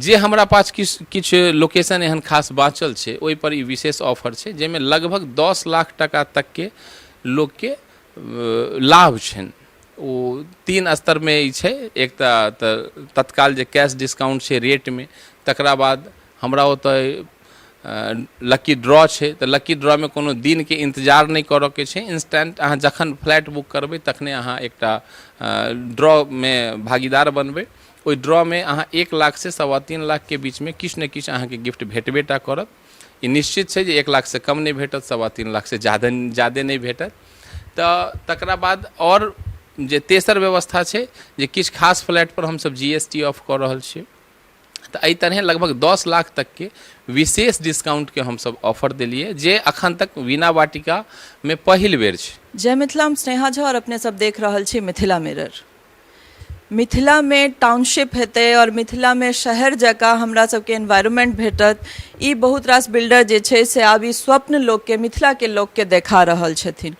जे हमरा पास किछु लोकेशन एहन खास बाँचल छै ओहि पर ई विशेष ऑफर छै जाहिमे लगभग 10 लाख टका तक के लोग के लाभ छनि। ओ 3 स्तर में ई छै, एक तऽ तत्काल जे कैश डिस्काउंट छै रेट में, तकरा बाद हमरा ओतऽ लकी ड्रॉ छै, तऽ लकी ड्रॉ में कोनो दिन के इंतजार नहीं करऽ के छै, इंस्टेंट अहाँ जखन फ्लैट बुक करबै तखने अहाँ एकटा ड्रॉ में भागीदार बनबै। ओहि ड्रॉ में अहाँ 1 लाख से 3.25 लाख के बीच में किछु ने किछु अहाँ के गिफ्ट भेटबेटा करत। ई निश्चित छै जे 1 लाख से कम नहीं भेटत, 3.25 लाख से ज़्यादा नहीं भेटत। तऽ तकरा बाद और जे तेसर व्यवस्था छै जे किछु खास फ्लैट पर हम सब GST ऑफ कऽ रहल छियै, तऽ एहि तरह लगभग 10 लाख तक के विशेष डिस्काउंट के हम सब ऑफर दिलिए जे अखन तक वीणा वाटिका में पहिल बेर छै। जय मिथिला, हम स्नेहा झा और अपने सब देख रहल छी मिथिला मिरर। मिथिला में टाउनशिप हेतै और मिथिला में शहर जकाँ हमरा सबके एनवायरनमेंट भेटत, ई बहुत रास बिल्डर जे छै से आब ई स्वप्न लोक के, मिथिला के लोक के देखा रहल छथिन।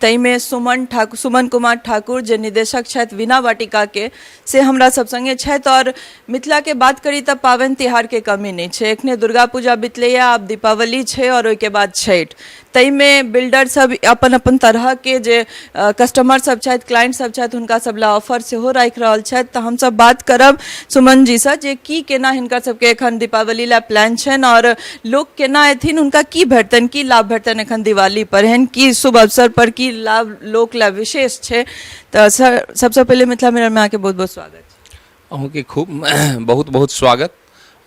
तई में सुमन कुमार ठाकुर जे निदेशक छथि वीणा वाटिका के, से हमरा सब संगे छथि। और मिथिला के बात करी तऽ पावनि तिहार के कमी नहीं छै, एखने दुर्गा पूजा बितलैए, आब दीपावली छै और ओहिके बाद छठि। तई में बिल्डर सब अपन अपन तरह के जे कस्टमर सब छथि, क्लाइंट सब छथि, हुनका सब ला ऑफर सेहो राखि रहल छथि। तऽ हम सब बात करब सुमन जी से जे की केना हिनकर सबके एखन दीपावली ला प्लान छनि और लोग केना एथिन, हुनका की भेटतनि, की लाभ भेटतनि एखन दिवाली पर, एहन की शुभ अवसर पर की लाभ लोक ला विशेष छै। तो सर सबसे पहले मिथिला मिरर में आके बहुत बहुत स्वागत। अहूँ के खूब बहुत बहुत स्वागत।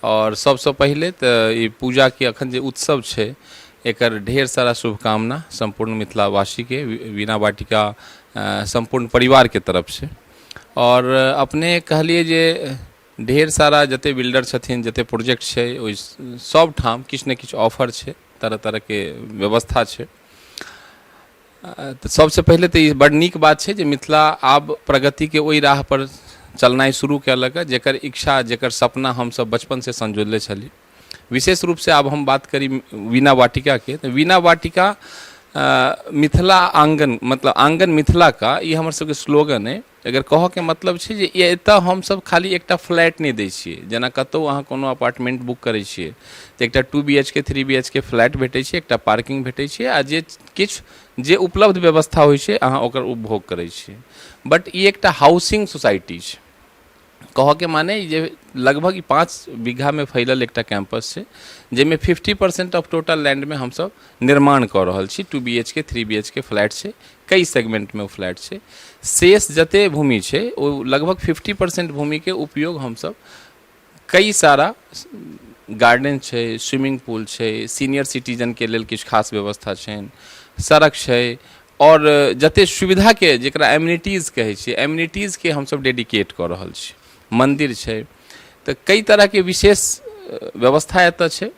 और सबसे पहले तो ये पूजा के अखन जे उत्सव छै एकर ढेर सारा शुभकामना संपूर्ण मिथिलावासी के, वीणा वाटिका संपूर्ण परिवार के तरफ से। और अपने कहलिए जे ढेर सारा जते बिल्डर छथिन, जते प्रोजेक्ट छै, ओहि सब ठाम किछु ने किछु ऑफर छै, तरह तरह के व्यवस्था छै। तो सबसे पहले तो ये बड़ नीक बात है जे मिथिला आब प्रगति के ओई राह पर चलनाई शुरू कयलक है जेकर इच्छा, जेकर सपना हम सब बचपन से संजोले छली। विशेष रूप से अब हम बात करी वीणा वाटिका के, तो वीणा वाटिका मिथिला आंगन, मतलब आंगन मिथिला का ये हमर सबके स्लोगन है। अगर कह के मतलब छै जे एतऽ हम सब खाली एकटा फ्लैट नहीं दै छियै, जेना कतौ अहाँ कोनो अपार्टमेंट बुक करै छियै तऽ एकटा 2 BHK 3 BHK फ्लैट भेटै छै, एकटा पार्किंग भेटै छै, आ जे किछु जे उपलब्ध व्यवस्था होइ छै अहाँ ओकर उपभोग करै छियै। बट ई एकटा हाउसिंग सोसाइटी छै, कह के माने जे लगभग 5 बीघा में फैलल एकटा कैंपस है जेमें 50% ऑफ टोटल लैंड में हम सब निर्माण कर रहल छी। 2 BHK 3 BHK फ्लैट है, कई सेगमेंट में वो फ्लैट है। शेष जते भूमि है वो लगभग 50% भूमि के उपयोग हम सब कई सारा गार्डन है, स्विमिंग पूल है, सीनियर सिटीजन के लेल किछु खास व्यवस्था है, सड़क है, और जते सुविधा के जरा एम्यूनिटीज कहे छी, एम्यूनिटीज के हम सब डेडिकेट कर रहल छी। मंदिर है, तो कई तरह के विशेष व्यवस्था एतऽ छै।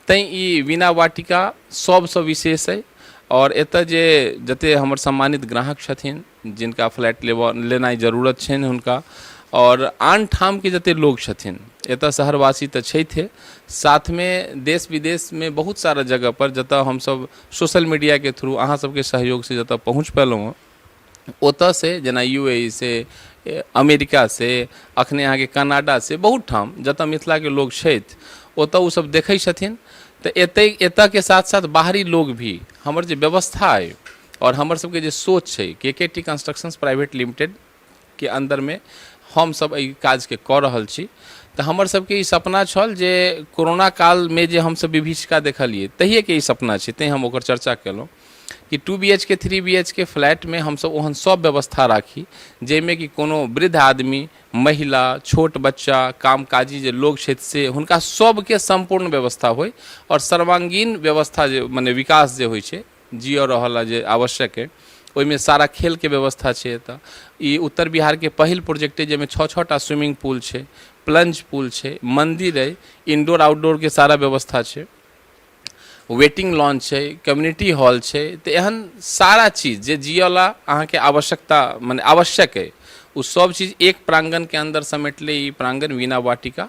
तैं ई वीणा वाटिका सबसँ विशेष है। और एतऽ जे जते हमर सम्मानित ग्राहक छथिन, जिनका फ्लैट लेनाइ जरूरत छनि हुनका, और आन ठाम के जते लोग छथिन, एतऽ शहरवासी तऽ छैथे, साथ में देश विदेश में बहुत सारा जगह पर जतऽ हम सब सोशल मीडिया के थ्रू अहाँ सबके सहयोग से जतऽ पहुँच पेलहुँ हँ, ओतऽ से जेना UAE से, अमेरिका से, अखने अहाँ के कनाडा से, बहुत ठाम जतऽ मिथिला के लोग छथि ओतऽ उ सब देखै छथिन। तो एतऽ के साथ साथ बाहरी लोग भी हमर जे व्यवस्था है और हमर सबके जे सोच है KKT कंस्ट्रक्शंस प्राइवेट लिमिटेड के अंदर में हम सब एहि काज के कऽ रहल छी। तो हमर सबके ई सपना छल जे कोरोना काल में जे हम सब विभीषिका देखलिए तहिए के ई सपना छै, तैं हम ओकर चर्चा केलहुँ कि 2 BHK 3 BHK फ्लैट में हम सब ओहन सब व्यवस्था राखी जैमे कि कोनो वृद्ध आदमी, महिला, छोट बच्चा, कामकाजी जे लोग छथि से हुनका सबके संपूर्ण व्यवस्था होय, और सर्वांगीण व्यवस्था जे माने विकास जे होइ छै, जियो रहल जे आवश्यक है, ओहिमे सारा खेल के व्यवस्था छै। एतऽ ई उत्तर बिहार के पहिल प्रोजेक्ट है जैमे 6-6टा स्विमिंग पूल छै, प्लंज पूल छै, मंदिर है, इंडोर आउटडोर के सारा व्यवस्था छै, वेटिंग लॉन है, कम्युनिटी हॉल है। तो एहन सारा चीज जे जियोला अहाँ के आवश्यकता माने आवश्यक है, वो सब चीज एक प्रांगण के अंदर समेटले ई प्रांगण वीणा वाटिका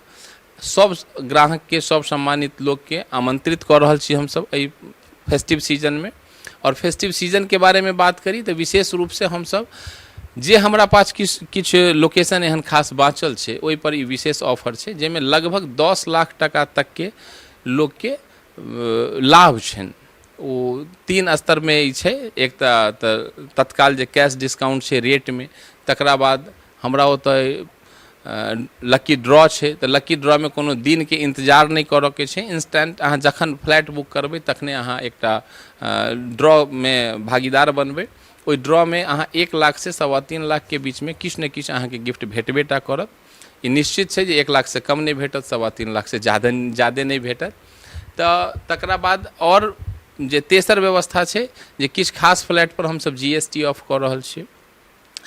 सब ग्राहक के, सब सम्मानित लोग के आमंत्रित कर रहल छी हम सब एहि फेस्टिव सीजन में। और फेस्टिव सीजन के बारे में बात करी तो विशेष रूप से हम सब जे हमरा पास किछु लोकेशन एहन खास बाँचल छै ओहि पर ई विशेष ऑफर छै जाहिमे लगभग 10 लाख टका तक के लोग के लाभ छनि। ओ 3 स्तर में ई छै, एक तऽ तत्काल जे कैश डिस्काउंट छै रेट में, तकरा बाद हमरा ओतय लकी ड्रॉ छै, तऽ लकी ड्रॉ में कोनो दिन के इंतजार नहीं करऽ के छै, इंस्टेंट अहाँ जखन फ्लैट बुक करबै तखने अहाँ एकटा ड्रॉ में भागीदार बनबै। ओहि ड्रॉ में अहाँ 1 लाख से 3.25 लाख के बीच में किछु ने किछु अहाँके गिफ्ट भेटबेटा करत। ई निश्चित छै जे 1 लाख से कम नहीं भेटत, 3.25 लाख से ज़्यादा नहीं भेटत। तऽ तकरा बाद और जे तेसर व्यवस्था छै जे किछु खास फ्लैट पर हमसब GST ऑफ कऽ रहल छियै,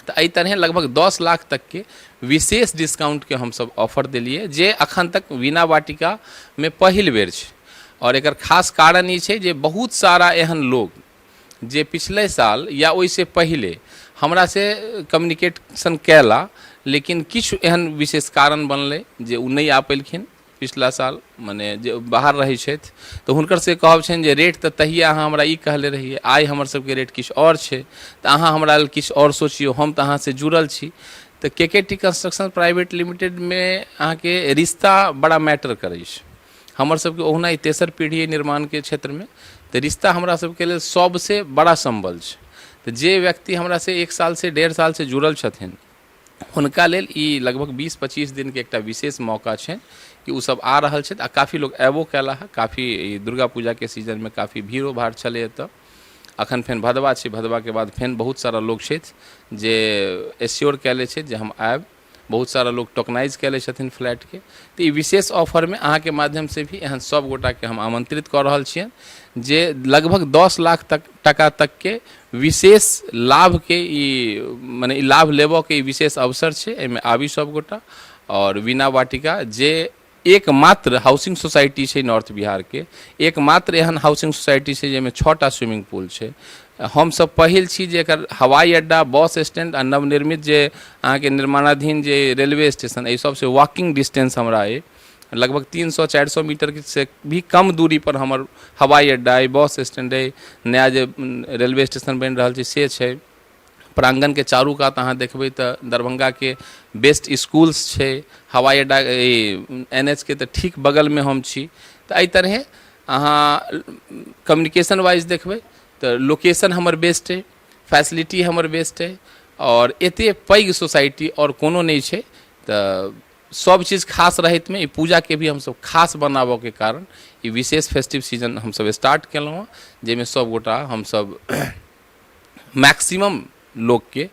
तऽ एहि तरह लगभग 10 लाख तक के विशेष डिस्काउंट के हमसब ऑफर देलिए जे अखन तक वीणा वाटिका में पहिल बेर छै। और एकर खास कारण ई छै जे बहुत सारा एहन लोग जे पिछले साल या ओइसे पहले हमरा से कम्युनिकेशन कैला, लेकिन किछु एहन विशेष कारण बनलै जे उ नहीं आ पेलखिन पिछला साल, माने जे बाहर रहै छथि, तऽ हुनकर से कहब छनि जे रेट तऽ तहिया अहाँ हमरा ई कहले रहिए, आइ हमर सबके रेट किछु और छै, तऽ अहाँ हमरा लेल किछु और सोचियो, हम तऽ अहाँ से जुड़ल छी। तऽ KKT कंस्ट्रक्शन प्राइवेट लिमिटेड में अहाँके रिश्ता बड़ा मैटर करै छै। हमर सबके ओहुना ई तेसर पीढ़ी निर्माण के क्षेत्र में, तऽ रिश्ता हमरा सबके लेल सबसे बड़ा संबल छै। तऽ जे व्यक्ति हमरा से 1 साल से 1.5 साल से जुड़ल छथिन हुनका लेल ई लगभग 20-25 दिन के एकटा विशेष मौका छै कि उ सब आ रहल छथि। आ काफ़ी लोग एबो कैला है, काफ़ी दुर्गा पूजा के सीजन में काफ़ी भीड़ो भाड़ छलै एतऽ। अखन फेन भदवा छै, भदवा के बाद फेन बहुत सारा लोग छथि जे एश्योर कैले छथि जे हम आयब। बहुत सारा लोग टोकनाइज कैले छथिन फ्लैट के। तो ई विशेष ऑफर में अहाँ के माध्यम से भी एहन सब गोटा के हम आमंत्रित कर रहल छियन जे लगभग 10 लाख टका तक के विशेष लाभ के ई माने लाभ लेबऽ के विशेष अवसर छै। एहिमे आबी सब गोटा। और वीणा वाटिका जे एकमात्र हाउसिंग सोसाइटी छै नॉर्थ बिहार के, एकमात्र एहन हाउसिंग सोसाइटी छै जाहिमे 6टा स्विमिंग पूल छै। हम सब पहिल छी जे एकर हवाई अड्डा, बस स्टैंड आ नवनिर्मित जे अहाँके निर्माणाधीन जे रेलवे स्टेशन, एहि सबसे वॉकिंग डिस्टेंस हमरा अइ। लगभग 300-400 मीटर से भी कम दूरी पर हमर हवाई अड्डा अइ, बस स्टैंड अइ, नया जे रेलवे स्टेशन बनि रहल छै से छै। प्रांगण के चारू कात अहाँ देखबै तऽ दरभंगा के बेस्ट स्कूल्स छै। हवाई अड्डा NH के तऽ ठीक बगल में हम छी। तऽ एहि तरह अहाँ कम्युनिकेशन वाइज देखबै तऽ लोकेशन हमर बेस्ट है, फैसिलिटी हमर बेस्ट है, और एते पैघ सोसाइटी और कोनो नहीं छै। तऽ सब चीज़ खास रहत में ई पूजा के भी हम सब खास बनाबऽ के कारण ई विशेष फेस्टिव सीजन हम सब स्टार्ट केलहुँ हँ, जाहिमे सब गोटा हम सब मैक्सिमम लोग के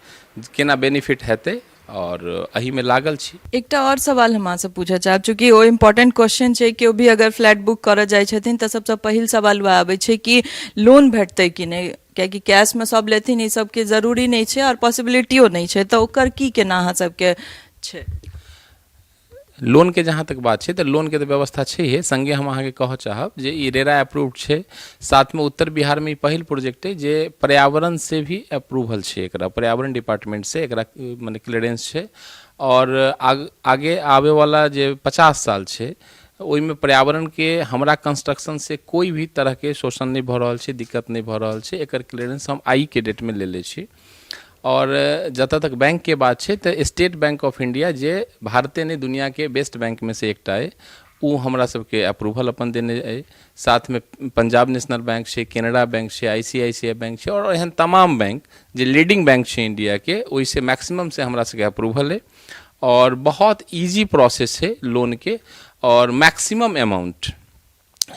केना बेनिफिट हेतै और अही में लागल छी। एकटा और सवाल हम अहाँसँ पूछऽ चाहब, चूँकि ओ इम्पोर्टेंट क्वेश्चन छै कि भी अगर फ्लैट बुक करऽ जाइ छथिन तऽ सबसँ पहिल सवाल वह आबै छै कि लोन भेटतै कि नहीं, कियाकि कैश में सब लेथिन, ई सबके जरूरी नहीं छै और पॉसिबिलिटियो नहीं छै, तऽ ओकर की केना अहाँ सबके छै? लोन के जहाँ तक बात है तो लोन के तो व्यवस्था है। संगे हम अहाँ के कह चाहब जे ई रेरा अप्रूव्ड है। साथ में उत्तर बिहार में पहिल प्रोजेक्ट है जे पर्यावरण से भी अप्रूवल है, एकरा पर्यावरण डिपार्टमेंट से एकरा माने क्लियरेंस है। और आगे आवे वाला जे 50 साल है ओहिमे पर्यावरण के हमरा कंस्ट्रक्शन से कोई भी तरह के शोषण नहीं भ रहल है, दिक्कत नहीं भ रहल है। एकर क्लियरेंस हम आई के डेट में ले ले छी। और जतऽ तक बैंक के बात है तो स्टेट बैंक ऑफ इंडिया जे भारते ने दुनिया के बेस्ट बैंक में से एकटा है, वो हमरा सबके अप्रूवल अपन देने है। साथ में पंजाब नेशनल बैंक है, कैनरा बैंक है, ICICI बैंक है, और एहन तमाम बैंक जे लीडिंग बैंक है इंडिया के, वैसे मैक्सिमम से हमरा सबके अप्रूवल है। और बहुत इजी प्रोसेस है लोन के, और मैक्सिमम अमाउंट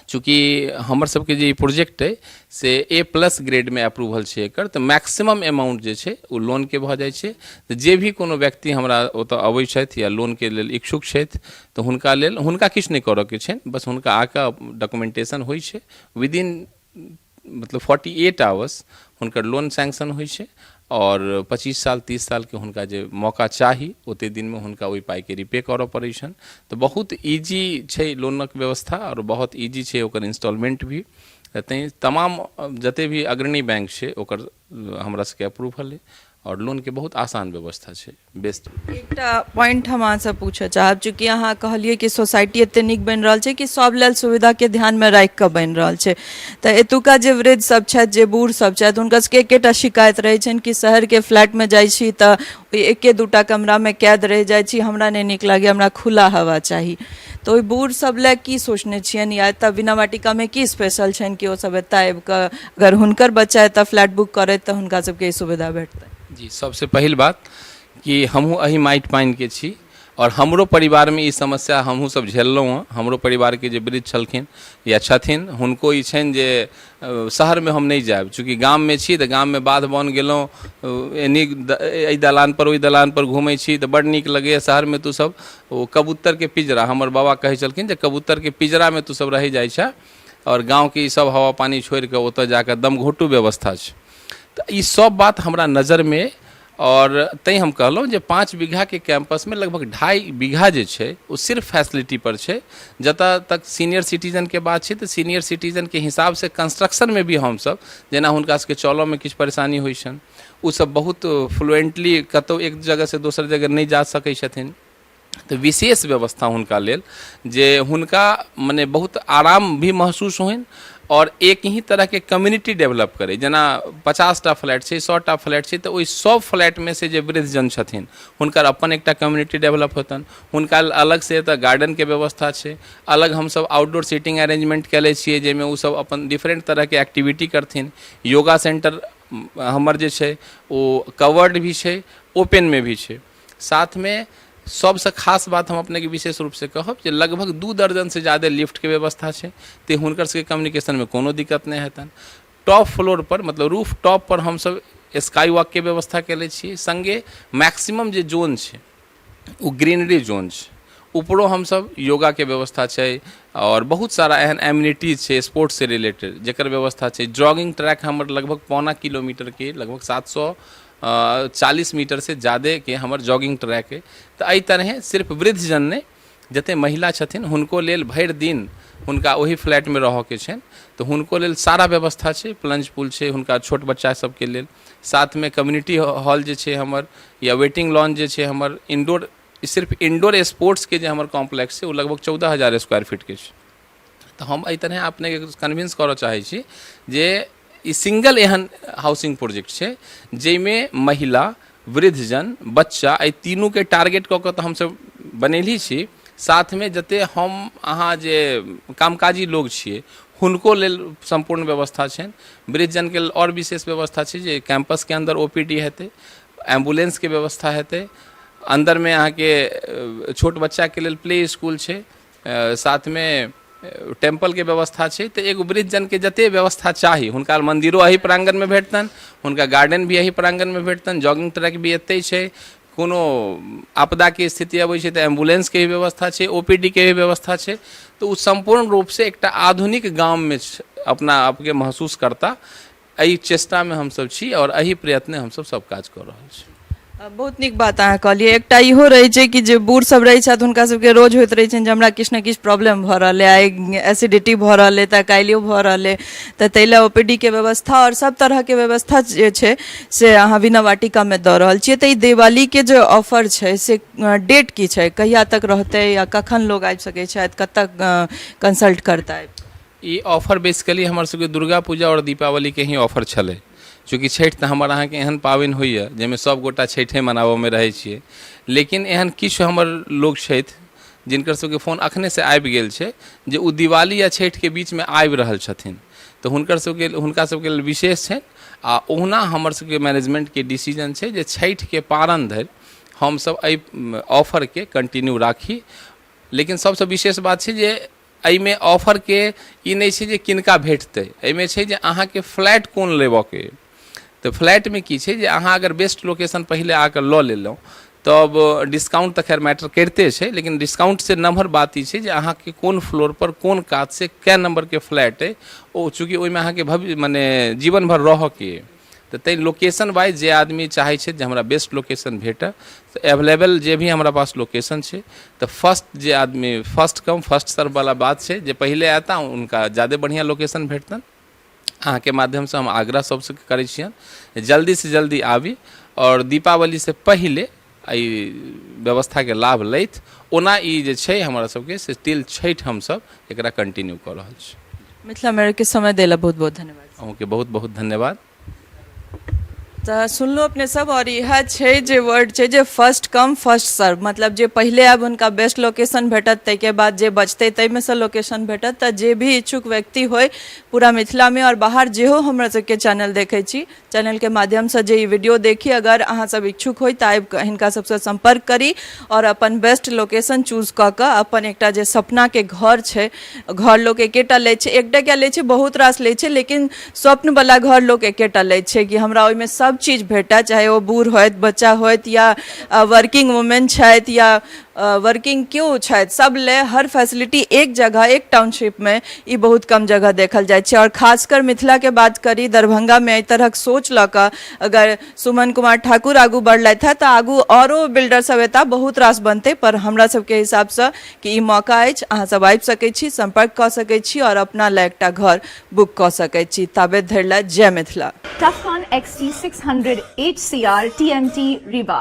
चूँकि हमर सबके जे प्रोजेक्ट है से A+ ग्रेड में अप्रूवल है एकर, तो मैक्सिमम अमाउंट जे छै वो लोन के भ जाइ छै। तो जे भी कोनो व्यक्ति हमरा ओतऽ अबै छथि या लोन के लेल इच्छुक छथि तो हुनका लेल हुनका किछु नहीं करऽ के छै, बस हुनका आके डॉक्यूमेंटेशन होइ छै। विदिन मतलब 48 आवर्स हुनकर लोन सैंक्शन होइ छै। और 25 साल 30 साल के हुनका जे मौका चाही ओते दिन में हुनका ओहि पाई के रिपे करऽ पड़ै छनि। तो बहुत इजी छै लोनक व्यवस्था, और बहुत इजी छै ओकर इंस्टॉलमेंट भी। तैं तमाम जते भी अग्रणी बैंक छै ओकर हमरा सबके अप्रूवल है। और लोन के बहुत आसान व्यवस्था छै बेस्ट। एकटा पॉइंट हम अहाँसँ पूछऽ चाहब, चूँकि अहाँ कहलिए कि सोसाइटी एते नीक बनि रहल छै कि सब लेल सुविधा के ध्यान में राखि कऽ बनि रहल छै, तऽ एतुका जे वृद्ध सब छथि, जे बूढ़ सब छथि, हुनकर सबके एकेटा शिकायत रहै छनि कि शहर के फ्लैट में जाइ छी तऽ एके दूटा कमरा में कैद रहि जाइ छी, हमरा नहि नीक लागैए, हमरा खुला हवा चाही। तऽ ओहि बूढ़ सब लए की सोचने छियनि, या एतऽ बिना वाटिका में की स्पेशल छनि कि ओ सब एतऽ आबि कऽ अगर हुनकर बच्चा एतऽ फ्लैट बुक करैत तऽ हुनका सबके ई सुविधा भेटतै? जी, सबसे पहिल बात कि हमहूँ अही माटि पानिके छी और हमरो परिवार में ई समस्या हमहूँ सब झेललहुँ हँ। हमरो परिवार के जे वृद्ध छलखिन या छथिन, हुनको ई छनि जे शहर में हम नहीं जायब, चूँकि गाम में छी तऽ गाम में बाध बन गेलहुँ, एहि दलान पर ओहि दलान पर घूमै छी तऽ बड़ नीक लगैए। शहर में तू सब ओ कबूतर के पिंजरा, हमर बाबा कहै छलखिन जे कबूतर के पिंजरा में तू सब रहि जाइ छै, और गाँव के ई सब हवा पानी छोड़ि कऽ ओतऽ जाकऽ दमघोटू व्यवस्था छै। तऽ ई सब बात हमरा नज़र में, और तैं हम कहलहुँ जे 5 बीघा के कैंपस में लगभग 2.5 बीघा जे छै वो सिर्फ फैसिलिटी पर छै। जतऽ तक सीनियर सिटीजन के बात छै तऽ सीनियर सिटीजन के हिसाब से कंस्ट्रक्शन में भी हम सब, जेना हुनका सबके चलऽ में किछु परेशानी होइ छनि, ओ सब बहुत फ्लुएंटली कतौ एक जगह से दोसर जगह नहीं जा सकै छथिन, तो विशेष व्यवस्था हुनका लेल जे हुनका मने बहुत आराम भी महसूस होइन, और एक ही तरह के कम्युनिटी डेवलप करे। जना 50टा फ्लैट छै, 100टा फ्लैट छै, तो ओहि सब फ्लैट में से जे वृद्ध जन छथिन हुनकर अपन एकटा कम्युनिटी डेवलप होतन। हुनका अलग से एतऽ गार्डन के व्यवस्था छै, अलग हम सब आउटडोर सीटिंग अरेंजमेंट केले छियै, जाहिमे ओ सब अपन डिफरेंट तरह के एक्टिविटी करथिन। योगा सेंटर हमर जे छै वो कवर्ड भी छै, ओपन में भी छै। साथ में सबसे खास बात हम अपने के विशेष रूप से कहब जे लगभग 2 दर्जन से ज़्यादा लिफ्ट के व्यवस्था छै, तो हुनकर सबके कम्युनिकेशन में कोनो दिक्कत नहीं हेतन। टॉप फ्लोर पर मतलब रूफ टॉप पर हम सब स्काई वॉक के व्यवस्था केले छियै, संगे मैक्सिमम जे जोन छै वो ग्रीनरी जोन छै, ऊपरो हम सब योगा के व्यवस्था छै, और बहुत सारा एहन एम्यूनिटीज छै स्पोर्ट्स से रिलेटेड जेकर व्यवस्था छै। जॉगिंग ट्रैक हमर लगभग 1.25 किलोमीटर के, लगभग 740 मीटर से ज़्यादा के हमर जॉगिंग ट्रैक है। तो एहि तरह सिर्फ वृद्ध जन ने जते महिला छथिन हुनको लेल भरि दिन हुनका वही फ्लैट में रह के छनि, तो हुनको लेल सारा व्यवस्था छै, प्लंज पूल छै हुनका छोट बच्चा सबके लेल। साथ में कम्युनिटी हॉल जे छै हमर, या वेटिंग लॉन जे छै हमर, इंडोर सिर्फ इंडोर स्पोर्ट्स के जे हमर कॉम्प्लेक्स छै वो लगभग 14,000 स्क्वायर फीट के छै। तो हम एहि तरह अपने कन्विंस करऽ चाहै छी जे ई सिंगल एहन हाउसिंग प्रोजेक्ट छै जाहिमे महिला, वृद्धजन, बच्चा, एहि तीनू के टारगेट कऽ कऽ तऽ हमसब बनेली छी। साथ में जते हम अहाँ जे कामकाजी लोग छियै हुनको लेल संपूर्ण व्यवस्था छनि। वृद्धजन के लेल और विशेष व्यवस्था छै जे कैंपस के अंदर OPD हेतै, एम्बुलेंस के व्यवस्था हेतै, अंदर में अहाँ के छोट बच्चा के लेल प्ले स्कूल छै, साथ में टेम्पल के व्यवस्था छै। तो एगो वृद्ध जन के जते व्यवस्था चाही, हुनका मंदिरो एही प्रांगण में भेटतन, हुनका गार्डन भी एही प्रांगण में भेटतन, जॉगिंग ट्रैक भी एतै छै, कोनो आपदा के स्थिति अबै छै तो एम्बुलेंस के भी व्यवस्था छै, OPD के भी व्यवस्था छै। तो उ संपूर्ण रूप से एकटा आधुनिक गांव में अपना आपके महसूस करता। एहि चेष्टा में हम सब छी और एही प्रयत्न हम सब काज कर रहल छी। बहुत नीक बात अहाँ कहलिए। एकटा इहो रहै छै कि जे बूढ़ सब रहै छथि हुनका सबके रोज होइत रहै छनि जे हमरा किछु ने किछु प्रॉब्लम भऽ रहल है, आइ एसिडिटी भऽ रहल है तऽ काल्हियो भऽ रहल है, तऽ ताहि लए OPD के व्यवस्था और सब तरह के व्यवस्था जे छै से अहाँ बिना वाटिका में दऽ रहल छियै। तऽ ई दिवाली के जे ऑफर छै से डेट की छै, कहिया तक रहतै, या कखन लोग आबि सकै छथि, कतऽ कंसल्ट करतै? ई ऑफर बेसिकली हमर सबके दुर्गा पूजा और दीपावली के ही ऑफर छलै, चूँकि छठि तऽ हमर अहाँके एहन पाबनि होइए जाहिमे सब गोटा छठे मनाबऽमे रहै छियै। लेकिन एहन किछु हमर लोग छथि जिनकर सबके फोन अखने से आबि गेल छै जे ओ दिवाली या छठि के बीच में आबि रहल छथिन, तऽ हुनका सबके लेल विशेष छै। आ ओहुना हमर सबके मैनेजमेंट के डिसीजन छै जे छठि के पारण धरि हम सब एहि ऑफर के कंटिन्यू राखी। लेकिन सबसे विशेष बात छै जे एहिमे ऑफर के ई नहीं छै जे किनका भेटतै, एहिमे छै जे अहाँके फ्लैट कोन लेबऽ के। तो फ्लैट में की छै जे अहाँ अगर बेस्ट लोकेशन पहले आकर लऽ लेलहुँ तब डिस्काउंट तऽ खैर मैटर करते छै, लेकिन डिस्काउंट से नम्हर बात ई छै जे अहाँके कोन फ्लोर पर कोन कात से कै नंबर के फ्लैट है, ओ चूँकि ओहिमे अहाँके भविष्य मने जीवन भर रह के, तो तै लोकेशन वाइज जे आदमी चाहे छै जे हमरा बेस्ट लोकेशन भेटै, तो अवेलेबल जे भी हमारा पास लोकेशन छै, तो फर्स्ट जे आदमी फर्स्ट कम फर्स्ट सर्व वाला बात छै, जे पहले आता उनका ज़्यादा बढ़िया लोकेशन भेटतन। अहाँ के माध्यम से हम आग्रह सबसे करै छियनि जल्दी से जल्दी आबी और दीपावली से पहले एहि व्यवस्था के लाभ लैत ओना ई जे छै हमरा सबके से तिल छठि हम सब एकरा कंटिन्यू कऽ रहल छी। मिथिला मेयर के समय देला बहुत बहुत धन्यवाद। अहूँके बहुत बहुत धन्यवाद। तो सुनलो अपने सब और यह छै जे वर्ड छै जे फर्स्ट कम फर्स्ट सर्व, मतलब जे पहले आब उनका बेस्ट लोकेशन भेटत ताहिके बाद जे बचते ताहिमे से लोकेशन भेटत। तो जे भी इच्छुक व्यक्ति होय पूरा मिथिला में और बाहर जेहो हमरा सबके चैनल देखै छी, चैनल के माध्यम से जे ई वीडियो देखी, अगर अहाँ सब इच्छुक होय तो आबि हिनका सबसे संपर्क करी और अपन बेस्ट लोकेशन चूज कऽ कऽ अपन एकटा जे सपना के घर छै, घर लोग एकेटा लै छै, एकटा क्या लै छै बहुत रास लै छै, लेकिन स्वप्न वाला घर लोग एकेटा लै छै कि हमरा ओहिमे सब चीज भेटा, चाहे वो बूढ़ होत बच्चा होत या वर्किंग वुमेन छथि या वर्किंग क्यों छथि, सब ले हर फैसिलिटी एक जगह एक टाउनशिप में ई बहुत कम जगह देखल जाए छै। और खासकर मिथिला के बात करी दरभंगा में एहि तरहक सोच लऽ कऽ अगर सुमन कुमार ठाकुर आगू बढ़लथि है तो आगू औरो बिल्डर सब एता बहुत रास बनते, पर हमरा सबके हिसाब से कि ई मौका अछि, अहाँ सब आबि सकै छी, संपर्क कऽ सकै छी और अपना ले एकटा घर बुक कऽ सकै छी। ताबे धरि ला जय Mithila. टफकॉन XT 600 HCR TMT Rewa.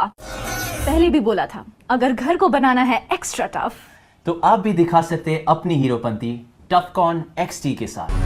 पहले भी बोला था अगर घर को बनाना है एक्स्ट्रा टफ तो आप भी दिखा सकते हैं अपनी हीरोपंती टफकॉन XT के साथ।